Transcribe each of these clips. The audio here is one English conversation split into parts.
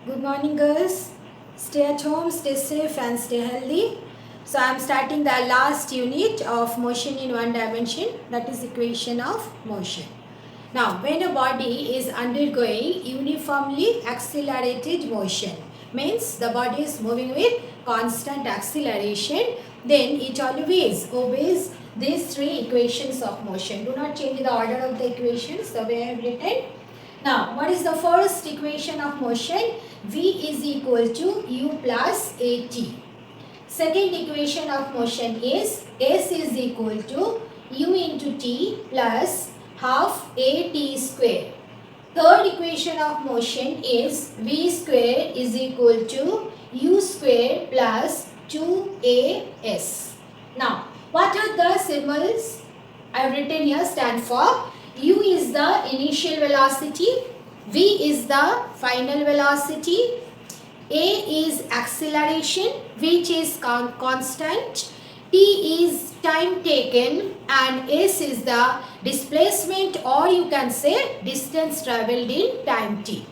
Good morning, girls. Stay at home, stay safe, and stay healthy. So, I am starting the last unit of motion in one dimension, that is equation of motion. Now, when a body is undergoing uniformly accelerated motion, means the body is moving with constant acceleration, then it always obeys these three equations of motion. Do not change the order of the equations the way I have written. Now, what is the first equation of motion? V is equal to u plus at. Second equation of motion is S is equal to u into t plus half at square. Third equation of motion is V square is equal to u square plus 2as. Now, what are the symbols I have written here stand for? U is the initial velocity, V is the final velocity, A is acceleration which is constant, T is time taken, and S is the displacement, or you can say distance travelled in time t.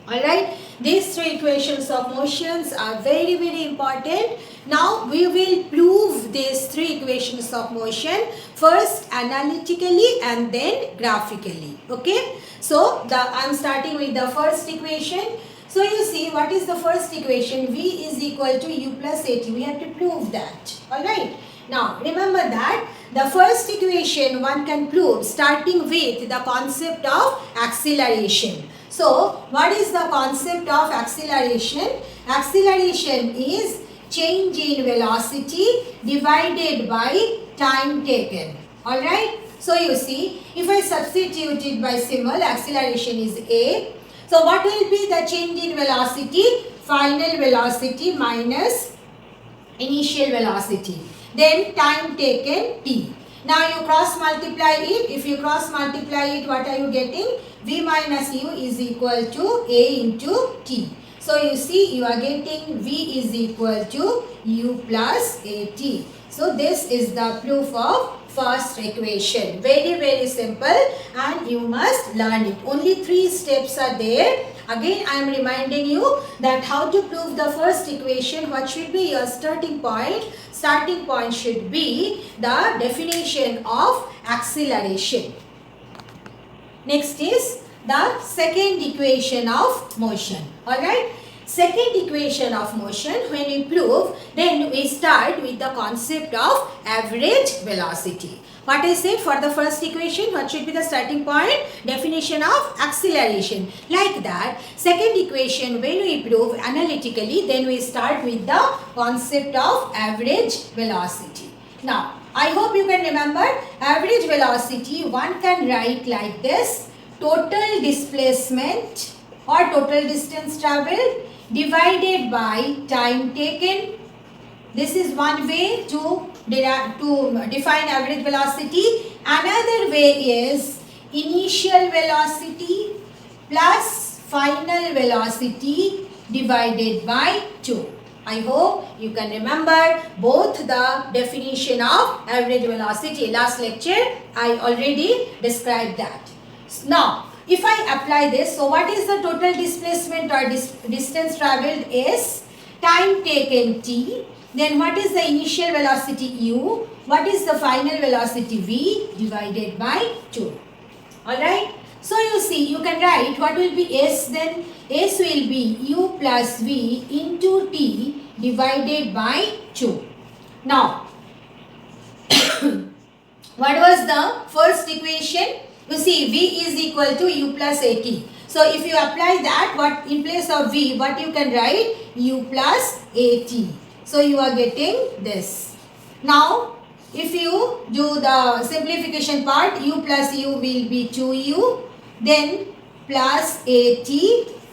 Alright, these three equations of motions are very important. Now we will prove these three equations of motion first analytically and then graphically. Okay, so I am starting with the first equation. So you see, what is the first equation? V is equal to u plus at. We have to prove that. Alright, now remember that the first equation one can prove starting with the concept of acceleration. So, what is the concept of acceleration? Acceleration is change in velocity divided by time taken. Alright? So, you see, if I substitute it by symbol, acceleration is A. So, what will be the change in velocity? Final velocity minus initial velocity. Then time taken T. Now you cross multiply it. If you cross multiply it, what are you getting? V minus u is equal to A into T. So you see, you are getting V is equal to u plus AT. So this is the proof of first equation. Very simple, and you must learn it. Only 3 steps are there. Again, I am reminding you that how to prove the first equation, what should be your starting point? Starting point should be the definition of acceleration. Next is the second equation of motion. Alright? Second equation of motion, when we prove, then we start with the concept of average velocity. What I said for the first equation, what should be the starting point? Definition of acceleration. Like that, second equation, when we prove analytically, then we start with the concept of average velocity. Now, I hope you can remember average velocity, one can write like this: total displacement or total distance travelled divided by time taken. This is one way to define average velocity. Another way is initial velocity plus final velocity divided by 2. I hope you can remember both the definition of average velocity. Last lecture I already described that. Now, if I apply this, so what is the total displacement or distance travelled is time taken t. Then what is the initial velocity u? What is the final velocity v divided by 2? Alright. So you see, you can write what will be s then. S will be u plus v into t divided by 2. Now, what was the first equation? You see, V is equal to u plus at. So, if you apply that, what in place of V, what you can write? U plus at. So, you are getting this. Now, if you do the simplification part, u plus u will be 2u, then plus at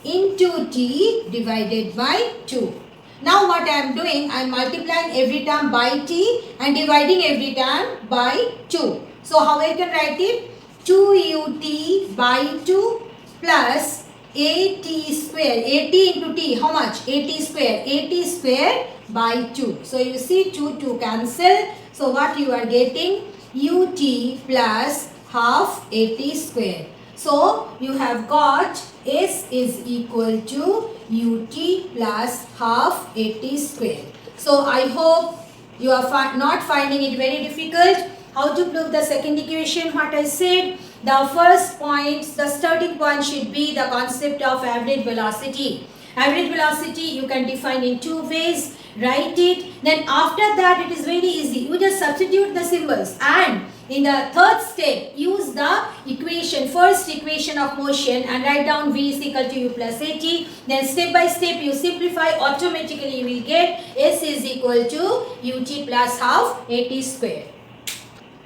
into t divided by 2. Now, what I am doing, I am multiplying every term by t and dividing every term by 2. So, how I can write it? 2ut by 2 plus at square. At into t, how much? At square. At square by 2. So, you see 2 cancel. So, what you are getting? Ut plus half at square. So you have got S is equal to ut plus half at square. So I hope you are not finding it very difficult. How to prove the second equation? What I said, the first point, the starting point should be the concept of average velocity. Average velocity you can define in two ways. Write it. Then after that it is very easy. You just substitute the symbols, and in the third step use the equation, first equation of motion, and write down V is equal to U plus AT. Then step by step you simplify, automatically you will get S is equal to UT plus half AT square.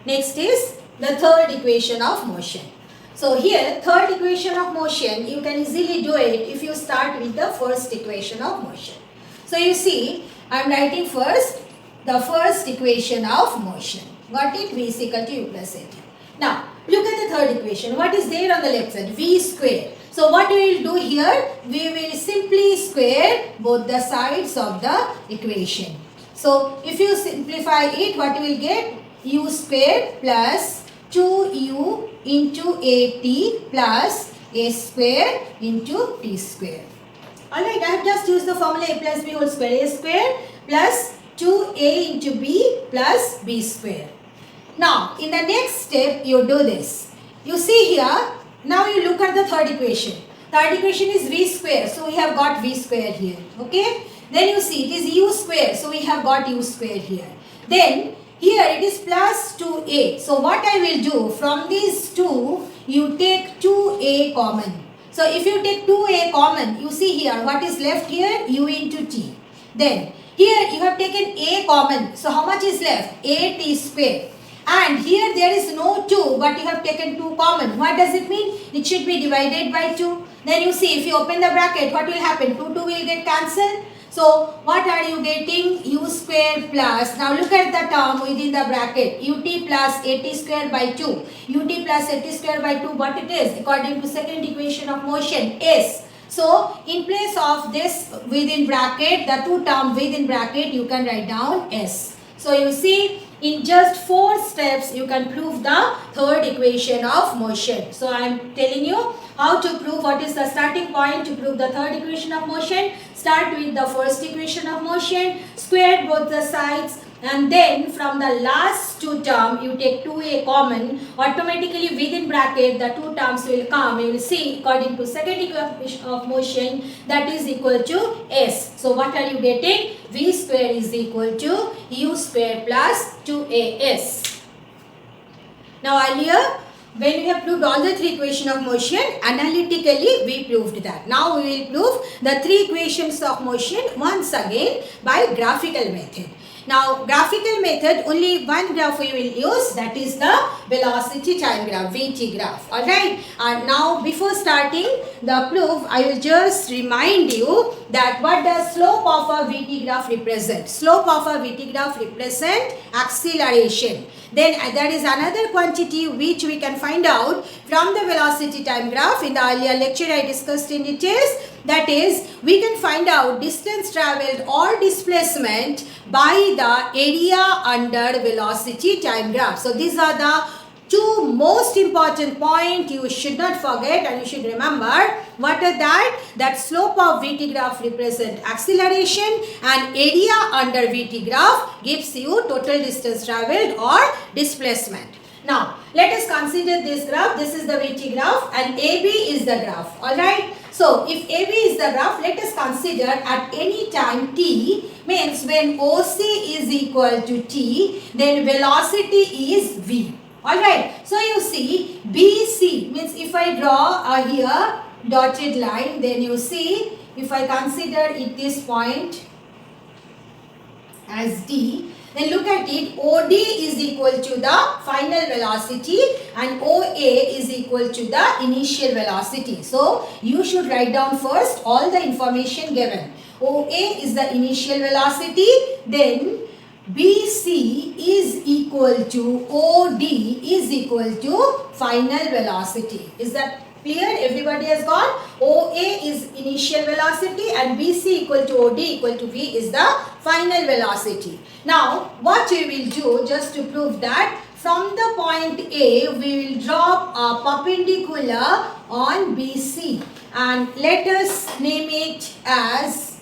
Next is the third equation of motion. So here third equation of motion you can easily do it if you start with the first equation of motion. So you see I am writing first the first equation of motion. Got it? V is equal to U plus AT. Now look at the third equation. What is there on the left side? V square. So what we will do here? We will simply square both the sides of the equation. So if you simplify it, what you will get? U square plus 2U into AT plus A square into T square. Alright, I have just used the formula A plus B whole square. A square plus 2A into B plus B square. Now, in the next step, you do this. You see here, now you look at the third equation. Third equation is V square. So, we have got V square here. Okay. Then you see, it is U square. So, we have got U square here. Then, here it is plus 2A. So, what I will do, from these two, you take 2A common. So, if you take 2A common, you see here, what is left here? U into T. Then, here you have taken A common. So, how much is left? A T square. And here there is no 2, but you have taken 2 common. What does it mean? It should be divided by 2. Then you see, if you open the bracket, what will happen? 2 will get cancelled. So, what are you getting? U square plus, now look at the term within the bracket, ut plus at square by 2. Ut plus at square by 2, what it is? According to second equation of motion, S. So, in place of this within bracket, the two term within bracket, you can write down S. So, you see, in just 4 steps, you can prove the third equation of motion. So, I am telling you how to prove what is the starting point to prove the third equation of motion. Start with the first equation of motion, square both the sides, and then from the last two terms, you take 2A common. Automatically within bracket, the two terms will come. You will see according to second equation of motion, that is equal to S. So, what are you getting? V square is equal to U square plus 2AS. Now, earlier, when we have proved all the 3 equations of motion, analytically we proved that. Now, we will prove the 3 equations of motion once again by graphical method. Now, graphical method, only one graph we will use, that is the velocity time graph, VT graph. Alright. And now, before starting the proof, I will just remind you that what does slope of a VT graph represent? Slope of a VT graph represent acceleration. Then there is another quantity which we can find out from the velocity time graph. In the earlier lecture I discussed in details. That is, we can find out distance travelled or displacement by the area under velocity time graph. So, these are the 2 most important points you should not forget and you should remember. What are that? That slope of VT graph represent acceleration and area under VT graph gives you total distance travelled or displacement. Now, let us consider this graph. This is the VT graph and AB is the graph. Alright. So, if AB is the graph, let us consider at any time t, means when OC is equal to t, then velocity is V. Alright. So, you see BC means if I draw here dotted line, then you see if I consider it this point as D, then look at it, OD is equal to the final velocity and OA is equal to the initial velocity. So, you should write down first all the information given. OA is the initial velocity, then BC is equal to OD is equal to final velocity. Is that clear? Everybody has got? OA is initial velocity and BC equal to OD equal to V is the final velocity. Now, what we will do just to prove that, from the point A, we will drop a perpendicular on BC, and let us name it as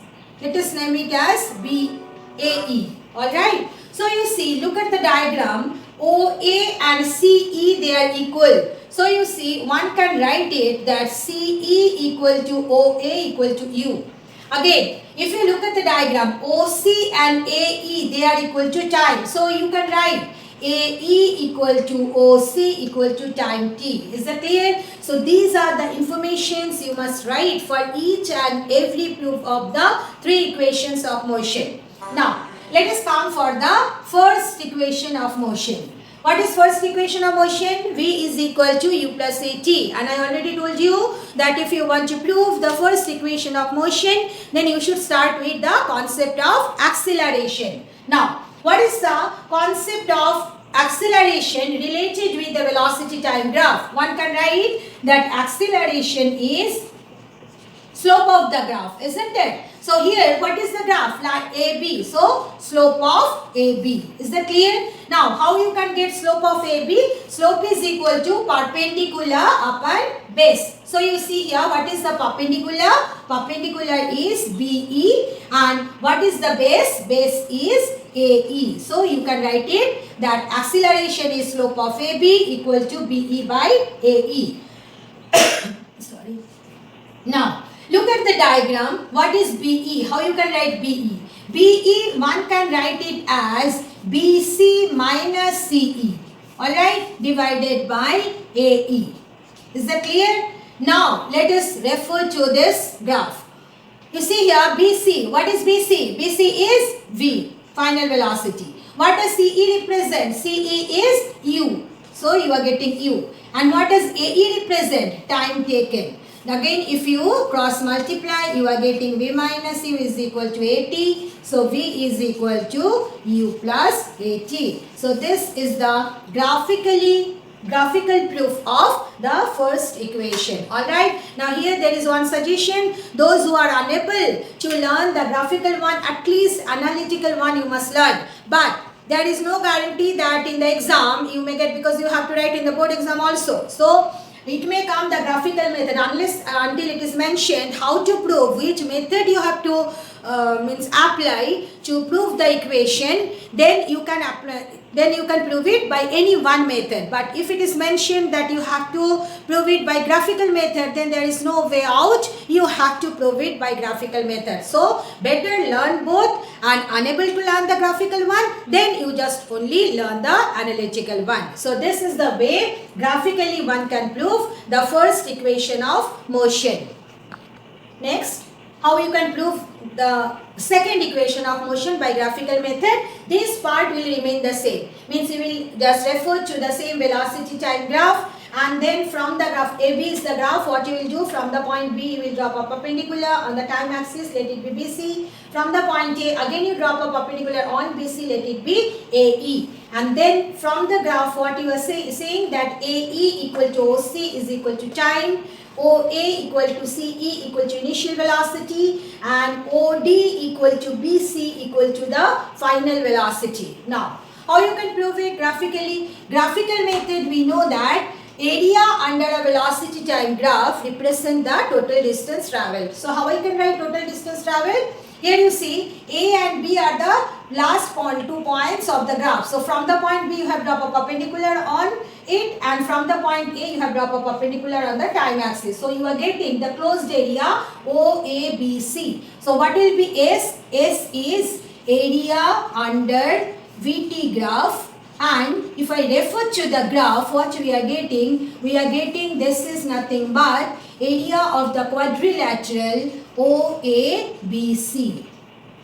BAE. Alright. So you see, look at the diagram. OA and CE, they are equal. So you see, one can write it that CE equal to OA equal to U. Again, if you look at the diagram, OC and AE, they are equal to time. So you can write AE equal to OC equal to time t. Is that clear? So these are the informations you must write for each and every proof of the three equations of motion. Now, let us come for the first equation of motion. What is first equation of motion? V is equal to U plus AT. And I already told you that if you want to prove the first equation of motion, then you should start with the concept of acceleration. Now, what is the concept of acceleration related with the velocity time graph? One can write that acceleration is slope of the graph, isn't it? So here, what is the graph? Line AB. So slope of AB. Is that clear? Now, how you can get slope of AB? Slope is equal to perpendicular upon base. So you see here, what is the perpendicular? Perpendicular is BE, and what is the base? Base is AE. So you can write it that acceleration is slope of AB equal to BE by AE. Sorry. Now, look at the diagram. What is BE? How you can write BE? BE, one can write it as BC minus CE. Alright, divided by AE. Is that clear? Now, let us refer to this graph. You see here, BC. What is BC? BC is V, final velocity. What does CE represent? CE is U. So, you are getting U. And what does AE represent? Time taken. Again, if you cross multiply, you are getting V minus U is equal to AT. So, V is equal to U plus AT. So, this is the graphical proof of the first equation. Alright. Now, here there is one suggestion. Those who are unable to learn the graphical one, at least analytical one you must learn. But there is no guarantee that in the exam you may get, because you have to write in the board exam also. So, it may come the graphical method until it is mentioned how to prove, which method you have to apply to prove the equation. Then you can prove it by any one method. But if it is mentioned that you have to prove it by graphical method, then there is no way out. You have to prove it by graphical method. So better learn both, and unable to learn the graphical one, then you just only learn the analytical one. So this is the way graphically one can prove the first equation of motion. Next, how you can prove the second equation of motion by graphical method. This part will remain the same. Means you will just refer to the same velocity time graph, and then from the graph, AB is the graph, what you will do, from the point B you will drop a perpendicular on the time axis, let it be BC. From the point A, again you drop a perpendicular on BC, let it be AE. And then from the graph, what you are saying that AE equal to OC is equal to time, OA equal to CE equal to initial velocity, and OD equal to BC equal to the final velocity. Now, how you can prove it graphically? Graphical method, we know that area under a velocity time graph represent the total distance traveled. So, how I can write total distance traveled? Here you see A and B are the last 2 points of the graph. So from the point B you have dropped a perpendicular on it, and from the point A you have dropped a perpendicular on the time axis. So you are getting the closed area OABC. So what will be S? S is area under VT graph. And if I refer to the graph, what we are getting? We are getting this is nothing but area of the quadrilateral OABC.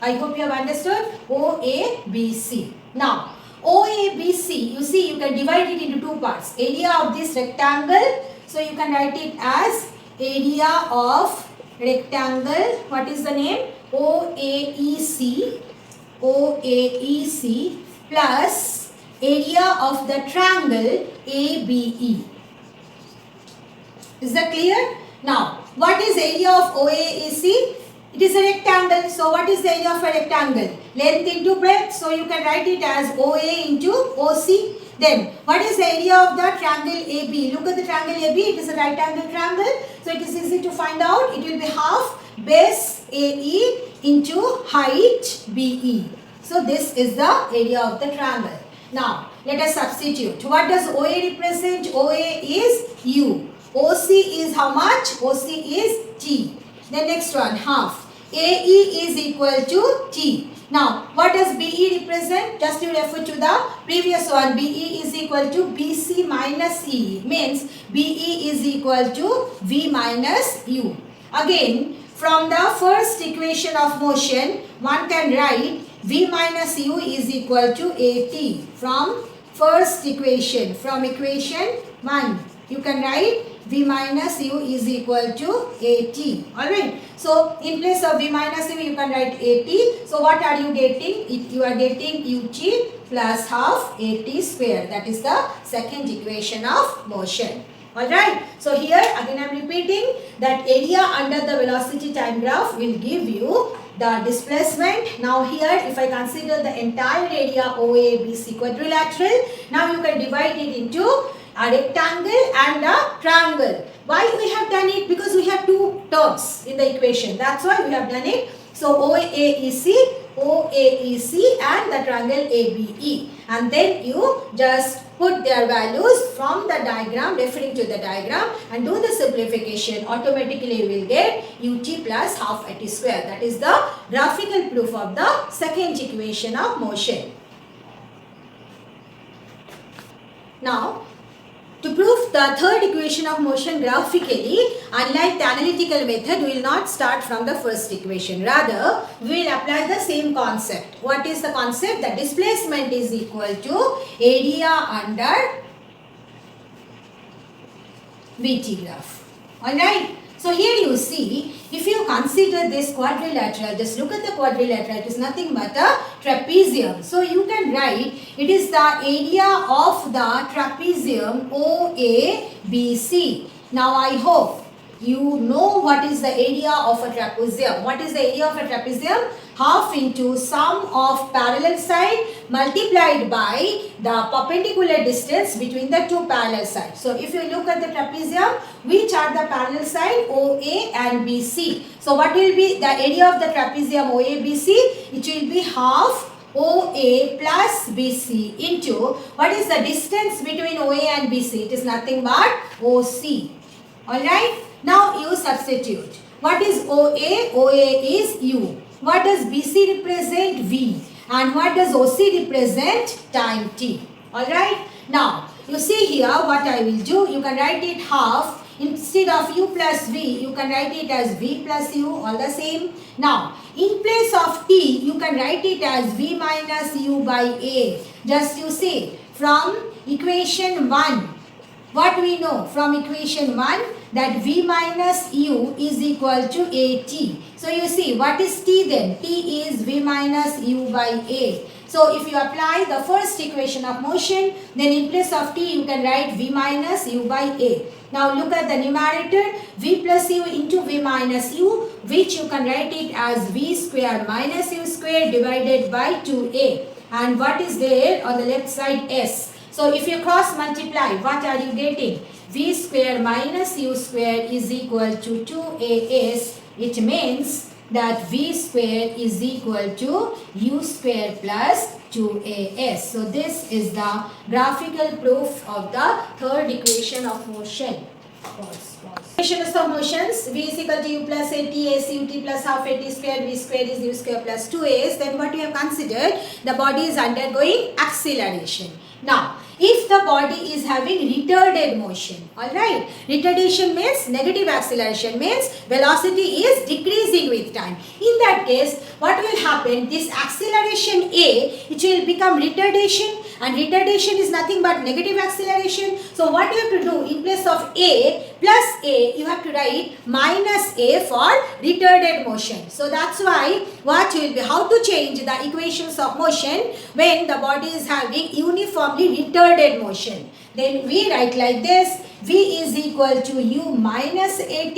I hope you have understood OABC. Now, OABC, you see you can divide it into 2 parts. Area of this rectangle, so you can write it as area of rectangle. What is the name? OAEC. OAEC plus area of the triangle ABE. Is that clear? Now, what is area of OAEC? It is a rectangle. So, what is the area of a rectangle? Length into breadth. So, you can write it as OA into OC. Then what is the area of the triangle AB? Look at the triangle AB. It is a right angle triangle. So it is easy to find out. It will be half base AE into height BE. So this is the area of the triangle. Now let us substitute. What does OA represent? OA is U. OC is how much? OC is T. The next one, half. AE is equal to T. Now, what does BE represent? Just you refer to the previous one. BE is equal to BC minus E. Means BE is equal to V minus U. Again, from the first equation of motion, one can write V minus U is equal to AT. From first equation, from equation 1, you can write V minus U is equal to AT. Alright. So, in place of V minus U, you can write AT. So, what are you getting? You are getting UT plus half AT square. That is the second equation of motion. Alright. So, here again I am repeating that area under the velocity time graph will give you the displacement. Now here if I consider the entire area OABC quadrilateral, now you can divide it into a rectangle and a triangle. Why we have done it? Because we have two terms in the equation. That's why we have done it. So OAEC and the triangle ABE. And then you just put their values from the diagram, referring to the diagram, and do the simplification. Automatically you will get UT plus half AT square. That is the graphical proof of the second equation of motion. Now, to prove the third equation of motion graphically, unlike the analytical method, we will not start from the first equation. Rather, we will apply the same concept. What is the concept? The displacement is equal to area under VT graph. Alright. So here you see, if you consider this quadrilateral, just look at the quadrilateral, it is nothing but a trapezium. So you can write, it is the area of the trapezium OABC. Now I hope you know what is the area of a trapezium. What is the area of a trapezium? Half into sum of parallel side multiplied by the perpendicular distance between the two parallel sides. So if you look at the trapezium, which are the parallel side? OA and BC. So what will be the area of the trapezium OABC? It will be half OA plus BC into, what is the distance between OA and BC? It is nothing but OC. Alright. Now you substitute. What is OA? OA is U. What does BC represent? V. And what does OC represent? Time t. Alright. Now, you see here what I will do. You can write it half. Instead of U plus V, you can write it as V plus U. All the same. Now, in place of t, you can write it as V minus U by A. Just you see, from equation 1, what we know from equation 1, that V minus U is equal to AT. So you see, what is T then? T is V minus U by A. So if you apply the first equation of motion, then in place of T you can write V minus U by A. Now look at the numerator, V plus U into V minus U, which you can write it as V square minus U square divided by 2A. And what is there on the left side? S. So if you cross multiply, what are you getting? V square minus U square is equal to 2AS. It means that V square is equal to U square plus 2AS. So this is the graphical proof of the third equation of motion. Equations of motions, V is equal to U plus AT, AC, UT plus half AT square, V square is U square plus 2AS. Then what we have considered, the body is undergoing acceleration. Now, if the body is having retarded motion, alright, retardation means negative acceleration, means velocity is decreasing with time. In that case, what will happen? This acceleration A, it will become retardation, and retardation is nothing but negative acceleration. So what you have to do, in place of A plus A, you have to write minus A for retarded motion. So that's why what will be, how to change the equations of motion when the body is having uniformly retarded motion. Then we write like this, V is equal to U minus AT,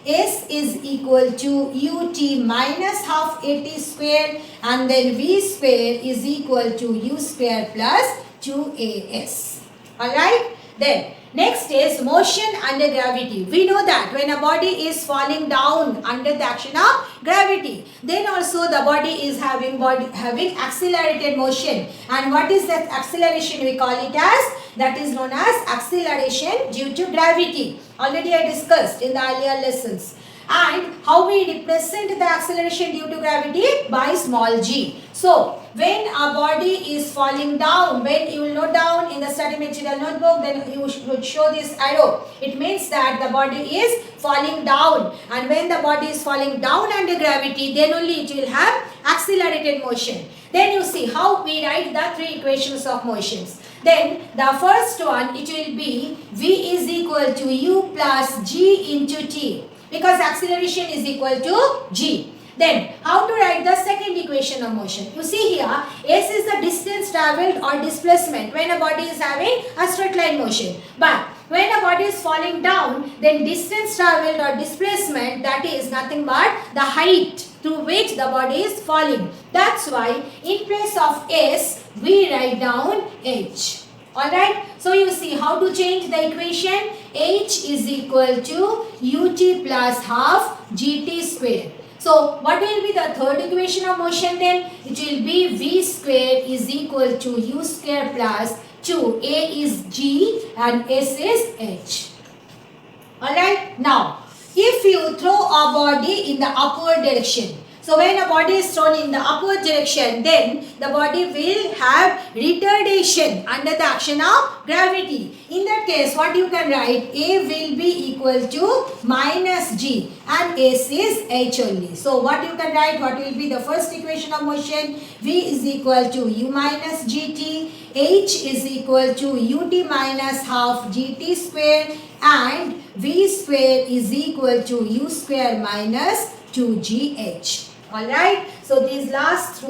S is equal to UT minus half AT square, and then V square is equal to U square plus 2as. Alright? Then next is motion under gravity. We know that when a body is falling down under the action of gravity, then also the body is having accelerated motion. And what is that acceleration? We call it as, that is known as acceleration due to gravity. Already I discussed in the earlier lessons. And how we represent the acceleration due to gravity? By small g. So, when a body is falling down, when you will note down in the study material notebook, then you should show this arrow. It means that the body is falling down. And when the body is falling down under gravity, then only it will have accelerated motion. Then you see how we write the three equations of motions. Then the first one, it will be V is equal to U plus G into T. Because acceleration is equal to g. Then, how to write the second equation of motion? You see here, s is the distance travelled or displacement when a body is having a straight line motion. But when a body is falling down, then distance travelled or displacement, that is nothing but the height through which the body is falling. That's why in place of s, we write down h. Alright, so you see how to change the equation. H is equal to ut plus half gt square. So, what will be the third equation of motion then? It will be v square is equal to u square plus 2. A is g and s is h. Alright, now, if you throw a body in the upward direction, so when a body is thrown in the upward direction, then the body will have retardation under the action of gravity. In that case, what you can write? A will be equal to minus g and s is h only. So what you can write? What will be the first equation of motion? V is equal to u minus gt, h is equal to ut minus half gt square, and v square is equal to u square minus 2gh. Alright, so these last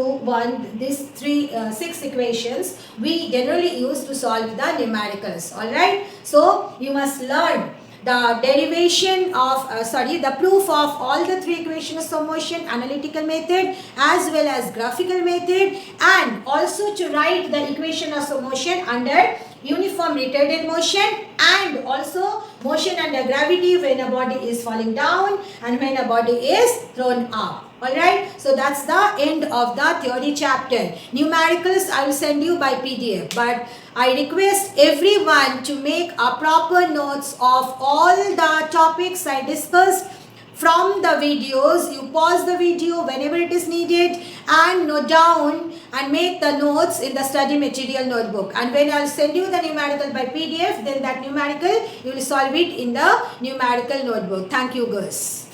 six equations we generally use to solve the numericals. Alright, so you must learn the derivation of, the proof of all the three equations of motion, analytical method as well as graphical method, and also to write the equation of motion under uniform retarded motion, and also motion under gravity when a body is falling down and when a body is thrown up. Alright, so that's the end of the theory chapter. Numericals I will send you by PDF, but I request everyone to make a proper notes of all the topics I discussed from the videos. You pause the video whenever it is needed and note down and make the notes in the study material notebook. And when I will send you the numerical by PDF, then that numerical you will solve it in the numerical notebook. Thank you, girls.